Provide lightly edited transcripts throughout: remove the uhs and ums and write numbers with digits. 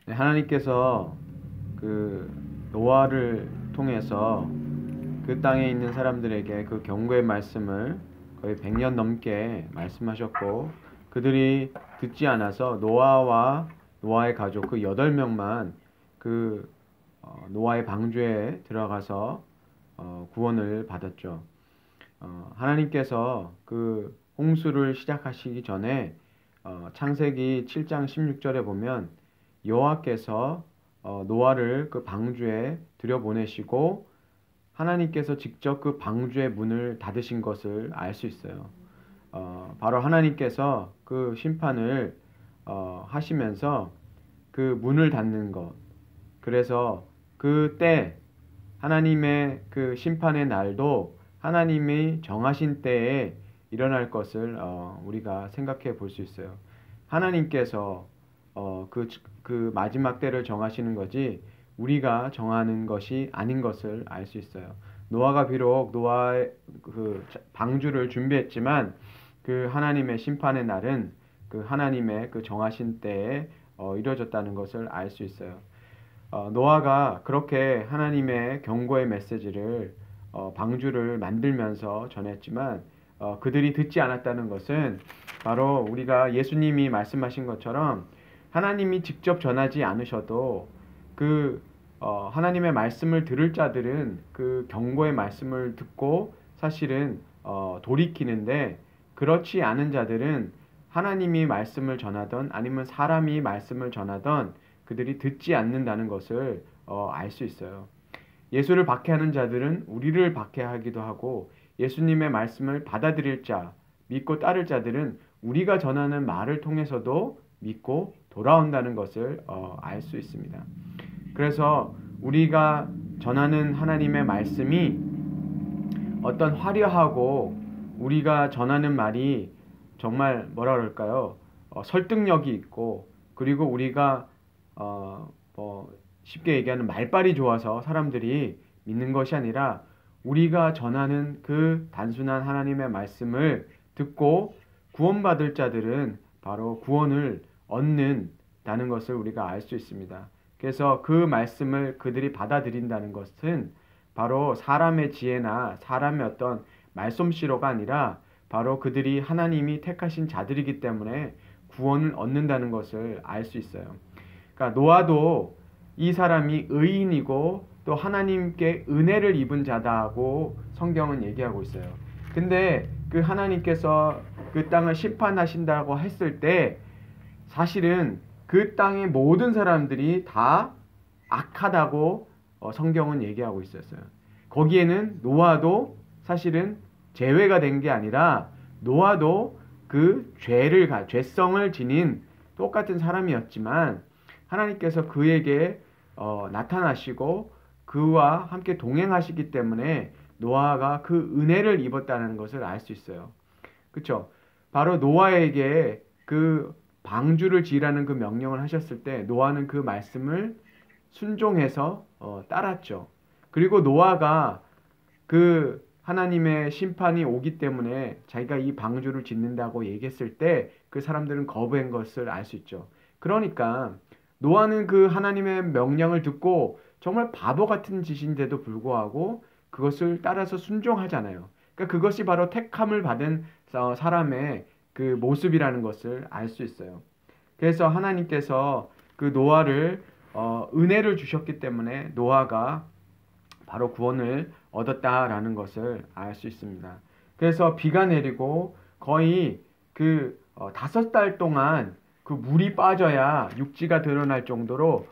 네, 하나님께서 그 노아를 통해서 그 땅에 있는 사람들에게 그 경고의 말씀을 거의 100년 넘게 말씀하셨고, 그들이 듣지 않아서 노아와 노아의 가족 그 8명만 그 노아의 방주에 들어가서 구원을 받았죠. 하나님께서 그 홍수를 시작하시기 전에 창세기 7장 16절에 보면 여호와께서 노아를 그 방주에 들여보내시고 하나님께서 직접 그 방주의 문을 닫으신 것을 알 수 있어요. 바로 하나님께서 그 심판을 하시면서 그 문을 닫는 것. 그래서 그때 하나님의 그 심판의 날도 하나님이 정하신 때에 일어날 것을 우리가 생각해 볼 수 있어요. 하나님께서 그 마지막 때를 정하시는 거지 우리가 정하는 것이 아닌 것을 알 수 있어요. 노아가 비록 노아의 그 방주를 준비했지만 그 하나님의 심판의 날은 그 하나님의 그 정하신 때에 이루어졌다는 것을 알 수 있어요. 노아가 그렇게 하나님의 경고의 메시지를 방주를 만들면서 전했지만 그들이 듣지 않았다는 것은 바로 우리가 예수님이 말씀하신 것처럼 하나님이 직접 전하지 않으셔도 그 하나님의 말씀을 들을 자들은 그 경고의 말씀을 듣고 사실은 돌이키는데, 그렇지 않은 자들은 하나님이 말씀을 전하던 아니면 사람이 말씀을 전하던 그들이 듣지 않는다는 것을 알 수 있어요. 예수를 박해하는 자들은 우리를 박해하기도 하고, 예수님의 말씀을 받아들일 자, 믿고 따를 자들은 우리가 전하는 말을 통해서도 믿고 돌아온다는 것을 알 수 있습니다. 그래서 우리가 전하는 하나님의 말씀이 어떤 화려하고 우리가 전하는 말이 정말 뭐라 그럴까요? 설득력이 있고, 그리고 우리가 쉽게 얘기하는 말빨이 좋아서 사람들이 믿는 것이 아니라 우리가 전하는 그 단순한 하나님의 말씀을 듣고 구원받을 자들은 바로 구원을 얻는다는 것을 우리가 알 수 있습니다. 그래서 그 말씀을 그들이 받아들인다는 것은 바로 사람의 지혜나 사람의 어떤 말솜씨로가 아니라 바로 그들이 하나님이 택하신 자들이기 때문에 구원을 얻는다는 것을 알 수 있어요. 그러니까 노아도 이 사람이 의인이고 또 하나님께 은혜를 입은 자다고 성경은 얘기하고 있어요. 근데 그 하나님께서 그 땅을 심판하신다고 했을 때 사실은 그 땅의 모든 사람들이 다 악하다고 성경은 얘기하고 있었어요. 거기에는 노아도 사실은 제외가 된 게 아니라 노아도 그 죄성을 지닌 똑같은 사람이었지만 하나님께서 그에게 나타나시고 그와 함께 동행하시기 때문에 노아가 그 은혜를 입었다는 것을 알 수 있어요. 그렇죠? 바로 노아에게 그 방주를 지으라는 그 명령을 하셨을 때 노아는 그 말씀을 순종해서 따랐죠. 그리고 노아가 그 하나님의 심판이 오기 때문에 자기가 이 방주를 짓는다고 얘기했을 때 그 사람들은 거부한 것을 알 수 있죠. 그러니까 노아는 그 하나님의 명령을 듣고 정말 바보 같은 짓인데도 불구하고 그것을 따라서 순종하잖아요. 그러니까 그것이 바로 택함을 받은 사람의 그 모습이라는 것을 알 수 있어요. 그래서 하나님께서 그 노아를 은혜를 주셨기 때문에 노아가 바로 구원을 얻었다라는 것을 알 수 있습니다. 그래서 비가 내리고 거의 그 5달 동안 그 물이 빠져야 육지가 드러날 정도로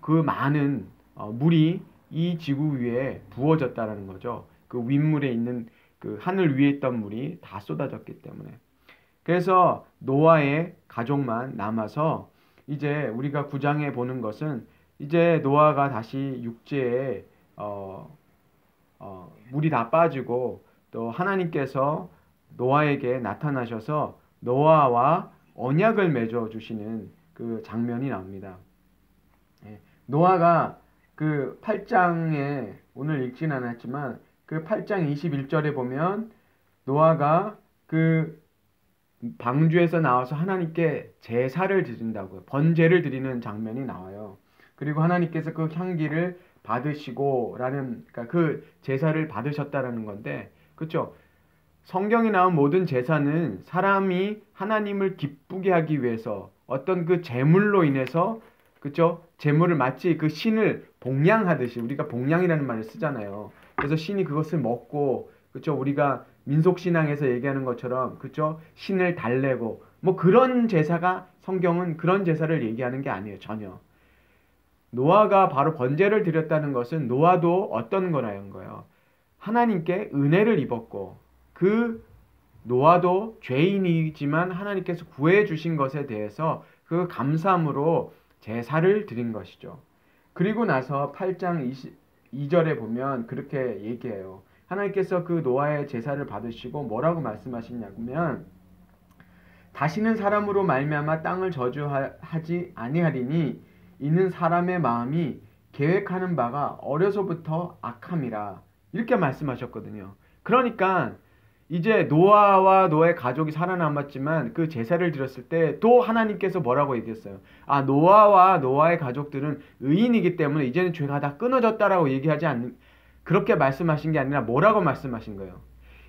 그 많은 물이 이 지구 위에 부어졌다라는 거죠. 그 윗물에 있는 그 하늘 위에 있던 물이 다 쏟아졌기 때문에. 그래서 노아의 가족만 남아서 이제 우리가 9장에 보는 것은 이제 노아가 다시 육지에 물이 다 빠지고 또 하나님께서 노아에게 나타나셔서 노아와 언약을 맺어 주시는 그 장면이 나옵니다. 예, 노아가 그 8장에 오늘 읽진 않았지만 그 8장 21절에 보면 노아가 그 방주에서 나와서 하나님께 제사를 드린다고요. 번제를 드리는 장면이 나와요. 그리고 하나님께서 그 향기를 받으시고라는, 그러니까 그 제사를 받으셨다라는 건데, 그렇죠? 성경에 나온 모든 제사는 사람이 하나님을 기쁘게 하기 위해서 어떤 그 제물로 인해서, 그렇죠? 제물을 마치 그 신을 봉양하듯이, 우리가 봉양이라는 말을 쓰잖아요. 그래서 신이 그것을 먹고, 그렇죠? 우리가 민속 신앙에서 얘기하는 것처럼, 그렇죠? 신을 달래고 뭐 그런 제사가, 성경은 그런 제사를 얘기하는 게 아니에요. 전혀. 노아가 바로 번제를 드렸다는 것은 노아도 어떤 거라는 거예요. 하나님께 은혜를 입었고, 그 노아도 죄인이지만 하나님께서 구해 주신 것에 대해서 그 감사함으로 제사를 드린 것이죠. 그리고 나서 8장 22절에 보면 그렇게 얘기해요. 하나님께서 그 노아의 제사를 받으시고 뭐라고 말씀하시냐면, 다시는 사람으로 말미암아 땅을 저주하지 아니하리니 이는 사람의 마음이 계획하는 바가 어려서부터 악함이라, 이렇게 말씀하셨거든요. 그러니까 이제 노아와 노아의 가족이 살아남았지만 그 제사를 드렸을 때 또 하나님께서 뭐라고 얘기했어요? 아, 노아와 노아의 가족들은 의인이기 때문에 이제는 죄가 다 끊어졌다라고 얘기하지 않는, 그렇게 말씀하신 게 아니라 뭐라고 말씀하신 거예요?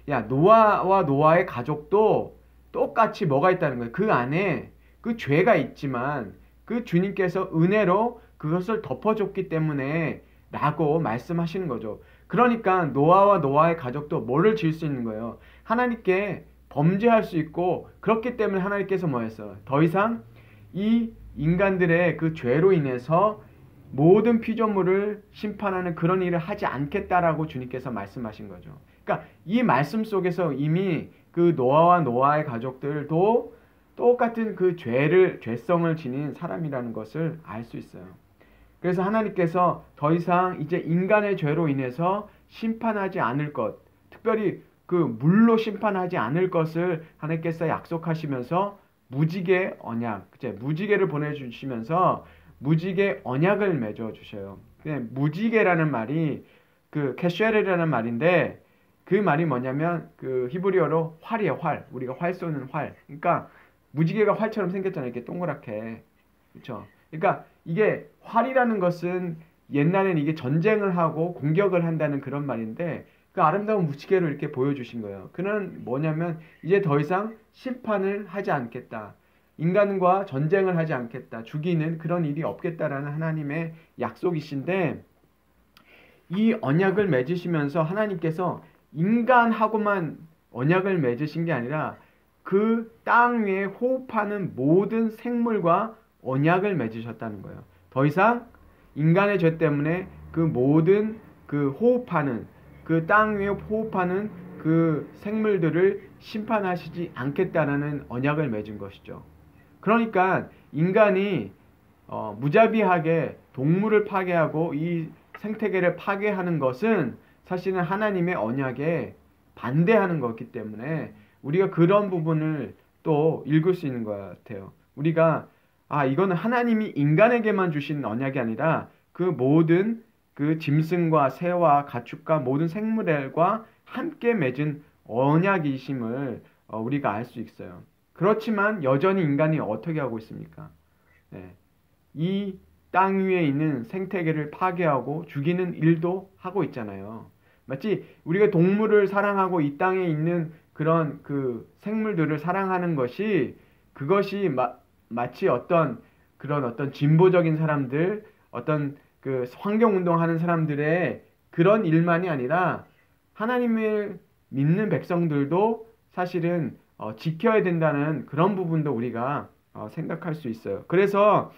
야, 노아와 노아의 가족도 똑같이 뭐가 있다는 거예요? 그 안에 그 죄가 있지만 그 주님께서 은혜로 그것을 덮어줬기 때문에 라고 말씀하시는 거죠. 그러니까 노아와 노아의 가족도 뭐를 지을 수 있는 거예요? 하나님께 범죄할 수 있고, 그렇기 때문에 하나님께서 뭐 했어요? 더 이상 이 인간들의 그 죄로 인해서 모든 피조물을 심판하는 그런 일을 하지 않겠다라고 주님께서 말씀하신 거죠. 그러니까 이 말씀 속에서 이미 그 노아와 노아의 가족들도 똑같은 그 죄성을 지닌 사람이라는 것을 알 수 있어요. 그래서 하나님께서 더 이상 이제 인간의 죄로 인해서 심판하지 않을 것, 특별히 그 물로 심판하지 않을 것을 하나님께서 약속하시면서 무지개 언약, 무지개를 보내주시면서 무지개 언약을 맺어 주셔요. 무지개라는 말이 그 캐쉐르라는 말인데, 그 말이 뭐냐면 그 히브리어로 활이에요. 활. 우리가 활 쏘는 활. 그러니까 무지개가 활처럼 생겼잖아요. 이렇게 동그랗게. 그렇죠? 그러니까 이게 활이라는 것은 옛날에는 이게 전쟁을 하고 공격을 한다는 그런 말인데, 그 아름다운 무지개로 이렇게 보여주신 거예요. 그는 뭐냐면 이제 더 이상 심판을 하지 않겠다. 인간과 전쟁을 하지 않겠다. 죽이는 그런 일이 없겠다라는 하나님의 약속이신데, 이 언약을 맺으시면서 하나님께서 인간하고만 언약을 맺으신 게 아니라 그 땅 위에 호흡하는 모든 생물과 언약을 맺으셨다는 거예요. 더 이상 인간의 죄 때문에 그 모든 그 호흡하는, 그 땅 위에 호흡하는 그 생물들을 심판하시지 않겠다라는 언약을 맺은 것이죠. 그러니까 인간이 무자비하게 동물을 파괴하고 이 생태계를 파괴하는 것은 사실은 하나님의 언약에 반대하는 거기 때문에 우리가 그런 부분을 또 읽을 수 있는 것 같아요. 우리가 이거는 하나님이 인간에게만 주신 언약이 아니라 그 모든 그 짐승과 새와 가축과 모든 생물과 함께 맺은 언약이심을 우리가 알 수 있어요. 그렇지만 여전히 인간이 어떻게 하고 있습니까? 네. 이 땅 위에 있는 생태계를 파괴하고 죽이는 일도 하고 있잖아요. 마치 우리가 동물을 사랑하고 이 땅에 있는 그런 그 생물들을 사랑하는 것이, 그것이 마치 어떤 그런 어떤 진보적인 사람들, 어떤 그 환경운동하는 사람들의 그런 일만이 아니라 하나님을 믿는 백성들도 사실은 지켜야 된다는 그런 부분도 우리가 생각할 수 있어요. 그래서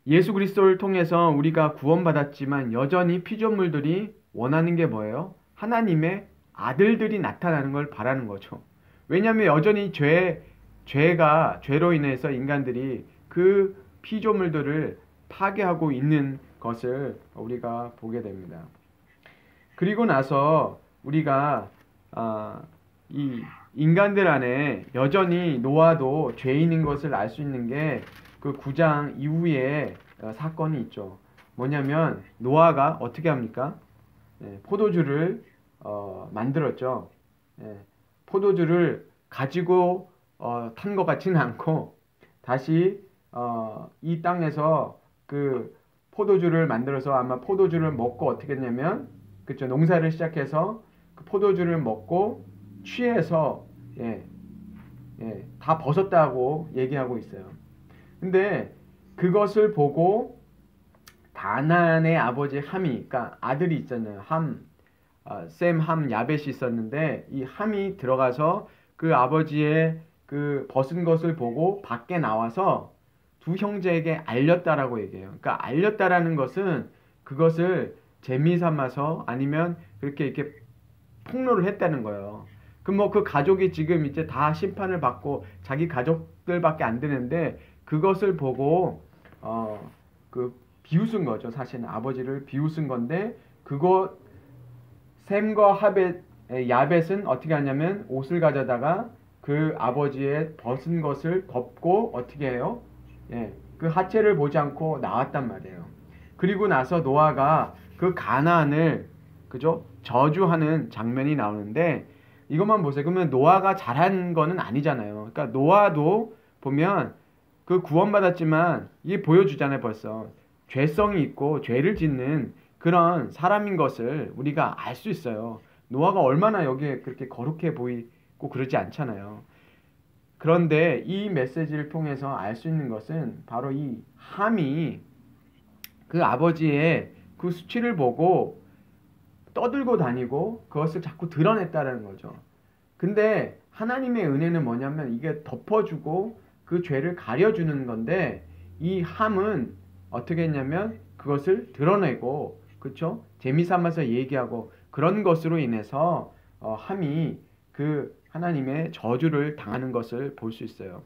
예수 그리스도를 통해서 우리가 구원받았지만 여전히 피조물들이 원하는 게 뭐예요? 하나님의 아들들이 나타나는 걸 바라는 거죠. 왜냐하면 여전히 죄로 인해서 인간들이 그 피조물들을 파괴하고 있는 것을 우리가 보게 됩니다. 그리고 나서 우리가 이 인간들 안에 여전히 노아도 죄인인 것을 알 수 있는 게 그 9장 이후에 사건이 있죠. 뭐냐면 노아가 어떻게 합니까? 포도주를 만들었죠. 포도주를 가지고 탄 것 같지는 않고 다시 이 땅에서 그 포도주를 만들어서 아마 포도주를 먹고 어떻게 했냐면 그쵸 농사를 시작해서 그 포도주를 먹고 취해서 예, 다 벗었다고 얘기하고 있어요. 근데 그것을 보고 가나안의 아버지 함이 그러니까 아들이 있잖아요. 셈, 함, 야벳이 있었는데 이 함이 들어가서 그 아버지의 그 벗은 것을 보고 밖에 나와서 두 형제에게 알렸다라고 얘기해요. 그러니까 알렸다라는 것은 그것을 재미삼아서 아니면 그렇게 이렇게 폭로를 했다는 거예요. 그럼 뭐 그 가족이 지금 이제 다 심판을 받고 자기 가족들밖에 안 되는데 그것을 보고 그 비웃은 거죠. 사실은 아버지를 비웃은 건데 그거 셈과 야벳은 어떻게 하냐면 옷을 가져다가 그 아버지의 벗은 것을 덮고 어떻게 해요? 그 하체를 보지 않고 나왔단 말이에요. 그리고 나서 노아가 그 가나안을 그죠? 저주하는 장면이 나오는데 이것만 보세요. 그러면 노아가 잘한 거는 아니잖아요. 그러니까 노아도 보면 그 구원받았지만 이게 보여주잖아요. 벌써 죄성이 있고 죄를 짓는 그런 사람인 것을 우리가 알 수 있어요. 노아가 얼마나 여기에 그렇게 거룩해 보이고 그러지 않잖아요. 그런데 이 메시지를 통해서 알 수 있는 것은 바로 이 함이 그 아버지의 그 수치를 보고 떠들고 다니고 그것을 자꾸 드러냈다는 거죠. 근데 하나님의 은혜는 뭐냐면 이게 덮어주고 그 죄를 가려주는 건데 이 함은 어떻게 했냐면 그것을 드러내고 그쵸? 재미삼아서 얘기하고 그런 것으로 인해서 함이 그 하나님의 저주를 당하는 것을 볼 수 있어요.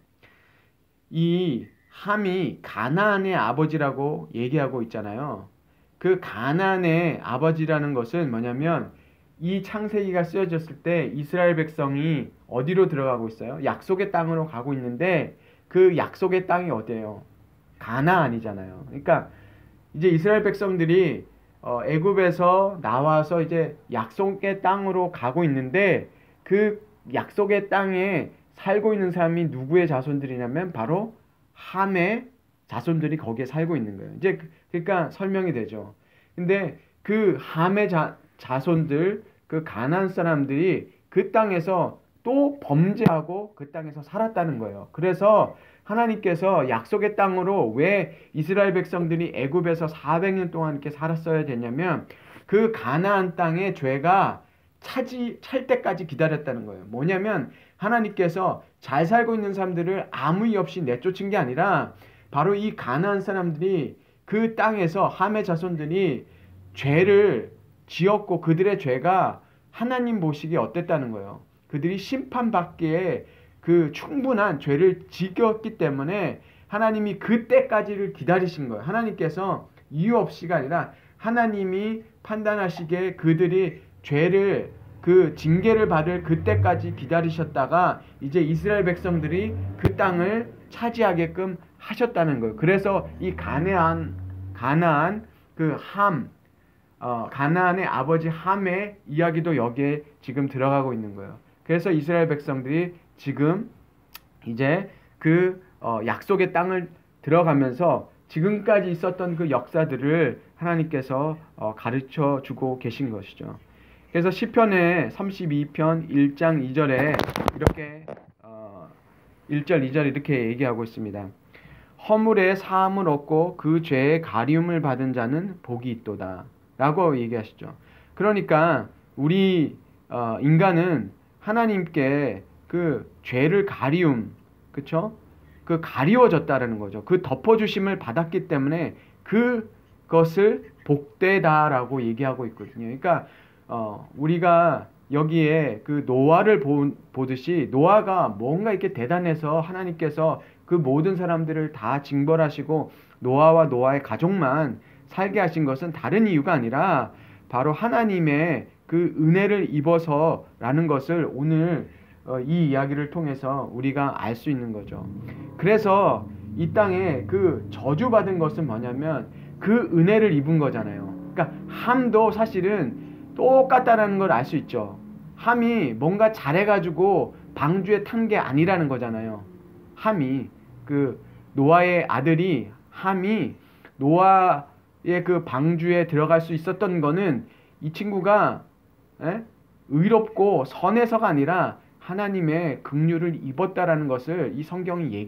이 함이 가나안의 아버지라고 얘기하고 있잖아요. 그 가나안의 아버지라는 것은 뭐냐면 이 창세기가 쓰여졌을 때 이스라엘 백성이 어디로 들어가고 있어요? 약속의 땅으로 가고 있는데 그 약속의 땅이 어디예요? 가나안이잖아요. 그러니까 이제 이스라엘 백성들이 애굽에서 나와서 이제 약속의 땅으로 가고 있는데 그 약속의 땅에 살고 있는 사람이 누구의 자손들이냐면 바로 함의 자손들이 거기에 살고 있는 거예요. 이제 그러니까 설명이 되죠. 근데 그 함의 자손들 그 가나안 사람들이 그 땅에서 또 범죄하고 그 땅에서 살았다는 거예요. 그래서 하나님께서 약속의 땅으로 왜 이스라엘 백성들이 애굽에서 400년 동안 이렇게 살았어야 되냐면 그 가나안 땅의 죄가 찰 때까지 기다렸다는 거예요. 뭐냐면 하나님께서 잘 살고 있는 사람들을 아무 이유 없이 내쫓은 게 아니라 바로 이 가나안 사람들이 그 땅에서 함의 자손들이 죄를 지었고 그들의 죄가 하나님 보시기에 어땠다는 거예요. 그들이 심판받기에 그 충분한 죄를 지었기 때문에 하나님이 그때까지를 기다리신 거예요. 하나님께서 이유 없이가 아니라 하나님이 판단하시기에 그들이 죄를 그 징계를 받을 그때까지 기다리셨다가 이제 이스라엘 백성들이 그 땅을 차지하게끔 하셨다는 거예요. 그래서 이 가나안 그 가나안의 아버지 함의 이야기도 여기에 지금 들어가고 있는 거예요. 그래서 이스라엘 백성들이 지금 이제 그 약속의 땅을 들어가면서 지금까지 있었던 그 역사들을 하나님께서 가르쳐 주고 계신 것이죠. 그래서 시편의 32편 1장 2절에 이렇게 1절 2절 이렇게 얘기하고 있습니다. 허물의 사함을 얻고 그 죄의 가리움을 받은 자는 복이 있도다 라고 얘기하시죠. 그러니까 우리 인간은 하나님께 그 죄를 가리움, 그쵸? 그 가리워졌다라는 거죠. 그 덮어주심을 받았기 때문에 그것을 복되다라고 얘기하고 있거든요. 그러니까 우리가 여기에 그 노아를 보듯이 노아가 뭔가 이렇게 대단해서 하나님께서 그 모든 사람들을 다 징벌하시고 노아와 노아의 가족만 살게 하신 것은 다른 이유가 아니라 바로 하나님의 그 은혜를 입어서라는 것을 오늘 이 이야기를 통해서 우리가 알 수 있는 거죠. 그래서 이 땅에 그 저주받은 것은 뭐냐면 그 은혜를 입은 거잖아요. 그러니까 함도 사실은 똑같다라는 걸 알 수 있죠. 함이 뭔가 잘해가지고 방주에 탄 게 아니라는 거잖아요. 함이 그 노아의 아들이 함이 노아의 그 방주에 들어갈 수 있었던 거는 이 친구가 의롭고 선해서가 아니라 하나님의 긍휼을 입었다라는 것을 이 성경이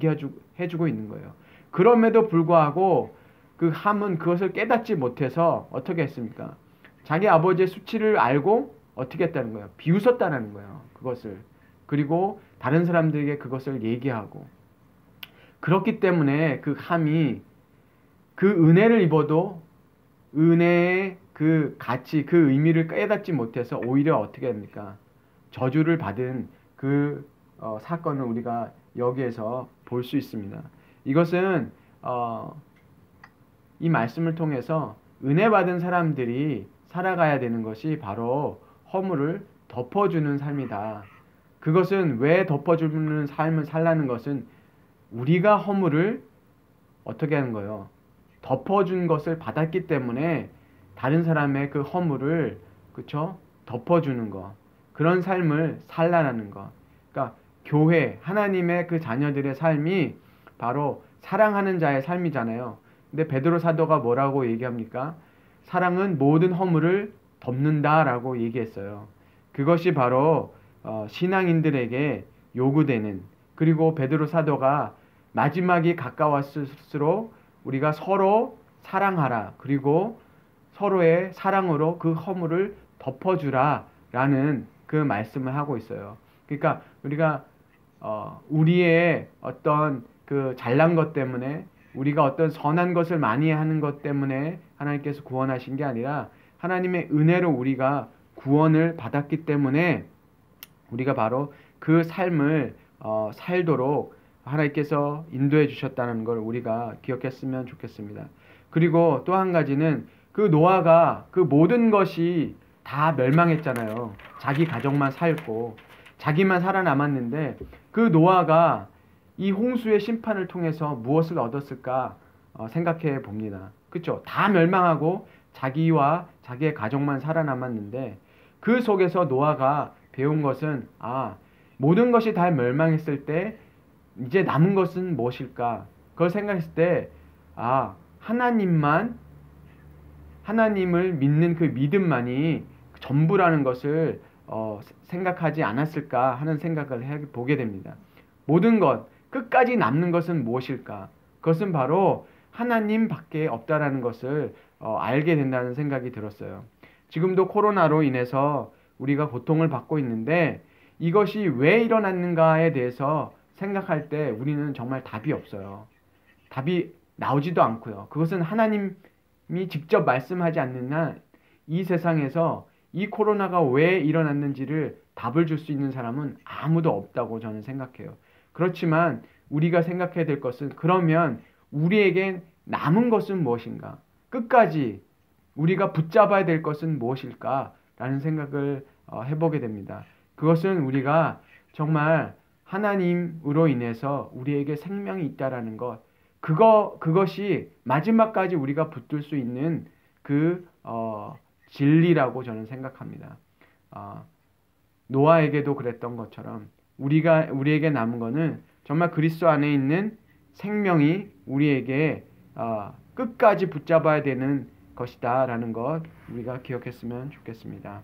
해주고 있는 거예요. 그럼에도 불구하고 그 함은 그것을 깨닫지 못해서 어떻게 했습니까? 자기 아버지의 수치를 알고 어떻게 했다는 거예요? 비웃었다는 거예요. 그것을. 그리고 다른 사람들에게 그것을 얘기하고. 그렇기 때문에 그 함이 그 은혜를 입어도 은혜의 그 가치, 그 의미를 깨닫지 못해서 오히려 어떻게 합니까? 저주를 받은 그 사건을 우리가 여기에서 볼 수 있습니다. 이것은 이 말씀을 통해서 은혜 받은 사람들이 살아가야 되는 것이 바로 허물을 덮어주는 삶이다. 그것은 왜 덮어주는 삶을 살라는 것은 우리가 허물을 어떻게 하는 거예요? 덮어준 것을 받았기 때문에 다른 사람의 그 허물을 그쵸? 덮어주는 것. 그런 삶을 살라는 것. 그러니까 교회, 하나님의 그 자녀들의 삶이 바로 사랑하는 자의 삶이잖아요. 근데 베드로 사도가 뭐라고 얘기합니까? 사랑은 모든 허물을 덮는다라고 얘기했어요. 그것이 바로 신앙인들에게 요구되는, 그리고 베드로 사도가 마지막이 가까웠을수록 우리가 서로 사랑하라, 그리고 서로의 사랑으로 그 허물을 덮어주라 라는 그 말씀을 하고 있어요. 그러니까 우리가 우리의 어떤 그 잘난 것 때문에, 우리가 어떤 선한 것을 많이 하는 것 때문에 하나님께서 구원하신 게 아니라 하나님의 은혜로 우리가 구원을 받았기 때문에 우리가 바로 그 삶을 살도록 하나님께서 인도해 주셨다는 걸 우리가 기억했으면 좋겠습니다. 그리고 또 한 가지는 그 노아가 그 모든 것이 다 멸망했잖아요. 자기 가족만 살고 자기만 살아남았는데 그 노아가 이 홍수의 심판을 통해서 무엇을 얻었을까 생각해 봅니다. 그렇죠? 다 멸망하고 자기와 자기의 가족만 살아남았는데 그 속에서 노아가 배운 것은 모든 것이 다 멸망했을 때 이제 남은 것은 무엇일까? 그걸 생각했을 때 하나님을 믿는 그 믿음만이 전부라는 것을 생각하지 않았을까 하는 생각을 해보게 됩니다. 모든 것, 끝까지 남는 것은 무엇일까? 그것은 바로 하나님밖에 없다라는 것을 알게 된다는 생각이 들었어요. 지금도 코로나로 인해서 우리가 고통을 받고 있는데 이것이 왜 일어났는가에 대해서 생각할 때 우리는 정말 답이 없어요. 답이 나오지도 않고요. 그것은 하나님이 직접 말씀하지 않는 한 이 세상에서 이 코로나가 왜 일어났는지를 답을 줄 수 있는 사람은 아무도 없다고 저는 생각해요. 그렇지만 우리가 생각해야 될 것은 그러면 우리에겐 남은 것은 무엇인가? 끝까지 우리가 붙잡아야 될 것은 무엇일까? 라는 생각을 해보게 됩니다. 그것은 우리가 정말 하나님으로 인해서 우리에게 생명이 있다라는 것, 그것이 마지막까지 우리가 붙들 수 있는 그 진리라고 저는 생각합니다. 노아에게도 그랬던 것처럼 우리에게 남은 것은 정말 그리스도 안에 있는 생명이 우리에게 끝까지 붙잡아야 되는 것이다 라는 것 우리가 기억했으면 좋겠습니다.